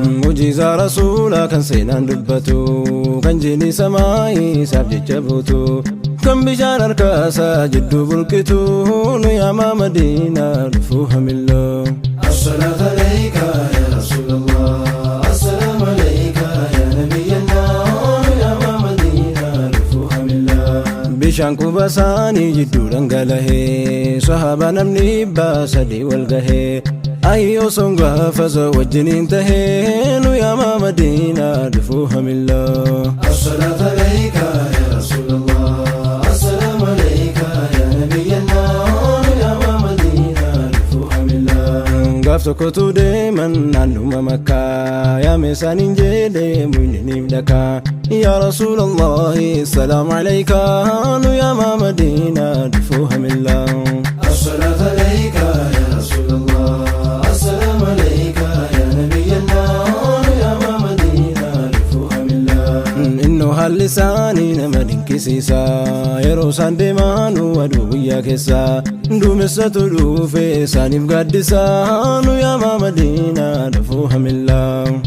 mujiza rasula kan seenaan dubbatu kan jini samaayi isaaf jecha buutu kan bishaan harkaasaa jidduu bulqitu nu yaamaa Madiinaa dhufuu hamilloo. As-salaatu alayka ya Rasuulallah, as-salaamu alayka ya Nabiyyallah, nu yaamaa Madiinaa dhufuu hamilloo. Bishaan quba isaanii jidduu dhangalahee sahaaba namni dhibbaa sadii wal gahee ayyo songa fasa wajjiniin tahee nu yaamaa Madiinaa dhufuu hamilloo. As-salaatu alayka ya Rasuulallah, as-salaamu alayka ya Nabiyyallah, nu yaamaa Madiinaa dhufuu hamilloo. Gaaf tokkotu deeman naannuma Makkaa yaame isaaniin jedhee muyniniif dhakaa yaa Rasuulallahi salaamu alayka nu yaamaa Madiinaa dhufuu hamilloo. As-salaatu alayka ya Rasuulallah, as-salaamu alayka ya Nabiyyallah, nu yaamaa Madiinaa dhufuu hamilloo. Innoo haalli isaanii nama dinqisiisa yeroo isaan deemaanu aduu guyyaa keessa duumessatu dhufe isaaniif gaaddisa nu yaamaa Madiinaa dhufuu hamilloo.